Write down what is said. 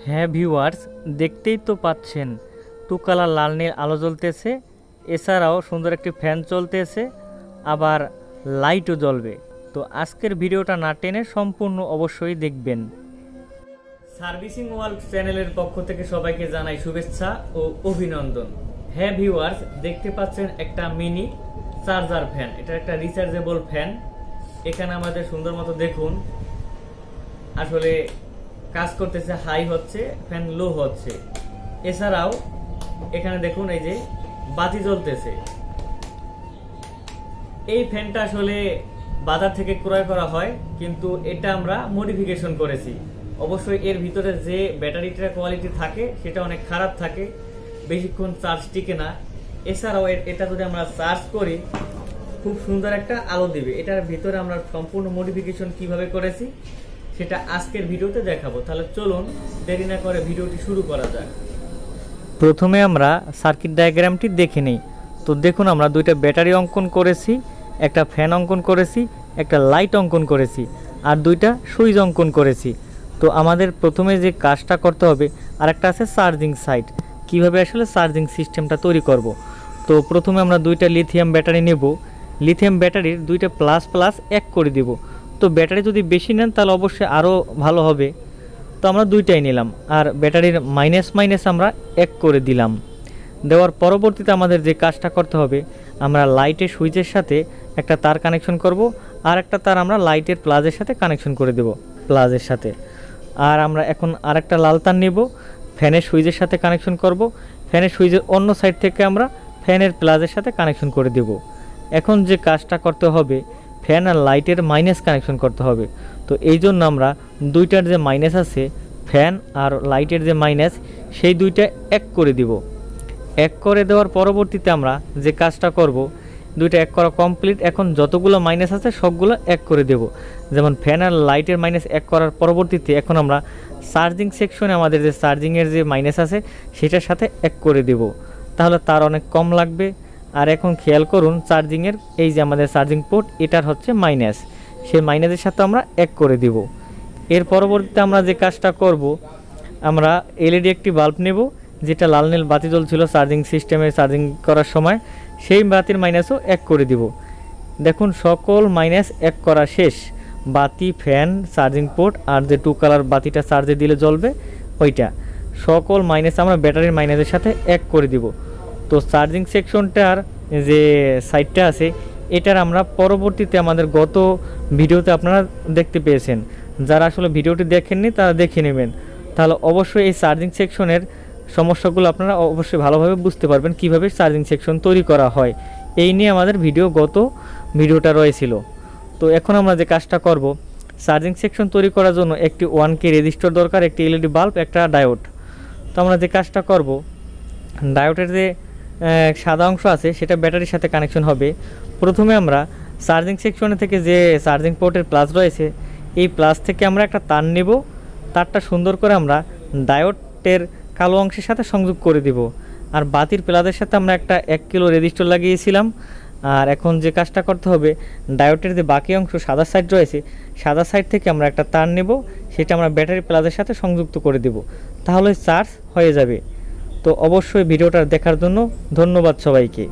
হ্যাঁ ভিউয়ার্স, দেখতেই তো পাচ্ছেন টু কালার লাল নীল আলো জ্বলতেছে, এছাড়াও সুন্দর একটি ফ্যান চলতেছে, আবার লাইটও জ্বলবে। তো আজকের ভিডিওটা না টেনে সম্পূর্ণ অবশ্যই দেখবেন। সার্ভিসিং ওয়ার্ল্ড চ্যানেলের পক্ষ থেকে সবাইকে জানাই শুভেচ্ছা ও অভিনন্দন। হ্যাঁ ভিউয়ার্স, দেখতে পাচ্ছেন একটা মিনি চার্জার ফ্যান, এটা একটা রিচার্জেবল ফ্যান। এখানে আমাদের সুন্দর মতো দেখুন, আসলে কাজ করতেছে, হাই হচ্ছে, ফ্যান লো হচ্ছে। এছাড়াও এখানে দেখুন এই যে বাতি জ্বলতেছে। এই ফ্যানটা আসলে বাজার থেকে ক্রয় করা হয়, কিন্তু এটা আমরা মডিফিকেশন করেছি। অবশ্যই এর ভিতরে যে ব্যাটারিটার কোয়ালিটি থাকে সেটা অনেক খারাপ থাকে, বেশিক্ষণ চার্জ টিকে না। এছাড়াও এটা যদি আমরা চার্জ করি খুব সুন্দর একটা আলো দিবে। এটার ভিতরে আমরা সম্পূর্ণ মডিফিকেশন কিভাবে করেছি সেটা আজকের ভিডিওতে দেখাবো। তাহলে চলুন দেরি না করে ভিডিওটি শুরু করা যাক। প্রথমে আমরা সার্কিট ডায়াগ্রামটি দেখে নিই। তো দেখুন, আমরা দুইটা ব্যাটারি অঙ্কন করেছি, একটা ফ্যান অঙ্কন করেছি, একটা লাইট অঙ্কন করেছি, আর দুইটা সুইচ অঙ্কন করেছি। তো আমাদের প্রথমে যে কাজটা করতে হবে, আর একটা আছে চার্জিং সাইট, কিভাবে আসলে চার্জিং সিস্টেমটা তৈরি করব। তো প্রথমে আমরা দুইটা লিথিয়াম ব্যাটারি নেব। লিথিয়াম ব্যাটারির দুইটা প্লাস প্লাস এক করে দিব। তো ব্যাটারি যদি বেশি নেন তাহলে অবশ্যই আরও ভালো হবে। তো আমরা দুইটাই নিলাম, আর ব্যাটারির মাইনাস মাইনাস আমরা এক করে দিলাম। দেওয়ার পরবর্তীতে আমাদের যে কাজটা করতে হবে, আমরা লাইটের সুইচের সাথে একটা তার কানেকশন করব, আর একটা তার আমরা লাইটের প্লাজের সাথে কানেকশন করে দেব প্লাজের সাথে। আর আমরা এখন আরেকটা লাল তার নেব, ফ্যানের সুইচের সাথে কানেকশন করব। ফ্যানের সুইচের অন্য সাইড থেকে আমরা ফ্যানের প্লাজের সাথে কানেকশন করে দেব। এখন যে কাজটা করতে হবে, ফ্যান আর লাইটের মাইনাস কানেকশন করতে হবে। তো এই জন্য আমরা দুইটার যে মাইনাস আছে, ফ্যান আর লাইটের যে মাইনাস, সেই দুইটা এক করে দিব। এক করে দেওয়ার পরবর্তীতে আমরা যে কাজটা করব, দুইটা এক করা কমপ্লিট। এখন যতগুলো মাইনাস আছে সবগুলো এক করে দেব। যেমন ফ্যান আর লাইটের মাইনাস এক করার পরবর্তীতে এখন আমরা চার্জিং সেকশনে আমাদের যে চার্জিংয়ের যে মাইনাস আছে সেটার সাথে এক করে দেব, তাহলে তার অনেক কম লাগবে। আর এখন খেয়াল করুন, চার্জিংয়ের এই যে আমাদের চার্জিং পোর্ট, এটার হচ্ছে মাইনাস, সেই মাইনাসের সাথে আমরা এক করে দিব। এর পরবর্তীতে আমরা যে কাজটা করব, আমরা এলইডি একটি বাল্ব নেব, যেটা লাল নীল বাতি জ্বলছিল চার্জিং সিস্টেমে চার্জিং করার সময়, সেই বাতির মাইনাসও এক করে দিব। দেখুন, সকল মাইনাস এক করা শেষ। বাতি, ফ্যান, চার্জিং পোর্ট আর যে টু কালার বাতিটা চার্জে দিলে জ্বলবে ওইটা, সকল মাইনাস আমরা ব্যাটারির মাইনাসের সাথে এক করে দিব। তো চার্জিং সেকশনটার যে সাইডটা আছে, এটার আমরা পরবর্তীতে আমাদের গত ভিডিওতে আপনারা দেখতে পেয়েছেন। যারা আসলে ভিডিওটি দেখেননি তারা দেখে নেবেন, তাহলে অবশ্যই এই চার্জিং সেকশনের সমস্যাগুলো আপনারা অবশ্যই ভালোভাবে বুঝতে পারবেন, কিভাবে চার্জিং সেকশন তৈরি করা হয়। এই নিয়ে আমাদের গত ভিডিওটা রয়েছিল। তো এখন আমরা যে কাজটা করব, চার্জিং সেকশন তৈরি করার জন্য একটি 1K রেজিস্টর দরকার, একটি এলইডি বাল্ব, একটা ডায়োড। তো আমরা যে কাজটা করব, ডায়োডের যে সাদা অংশ আছে সেটা ব্যাটারির সাথে কানেকশন হবে। প্রথমে আমরা চার্জিং সেকশনে থেকে যে চার্জিং পোর্টের প্লাস রয়েছে, এই প্লাস থেকে আমরা একটা তার নেব। তারটা সুন্দর করে আমরা ডায়োডের কালো অংশের সাথে সংযোগ করে দিব। আর বাতির প্লাসের সাথে আমরা একটা 1 কিলো রেজিস্টর লাগিয়েছিলাম। আর এখন যে কাজটা করতে হবে, ডায়োডের যে বাকি অংশ সাদা সাইড রয়েছে, সাদা সাইড থেকে আমরা একটা তার নেব, সেটা আমরা ব্যাটারি প্লাসের সাথে সংযুক্ত করে দেব, তাহলে চার্জ হয়ে যাবে। তো অবশ্যই ভিডিওটা দেখার জন্য ধন্যবাদ সবাইকে।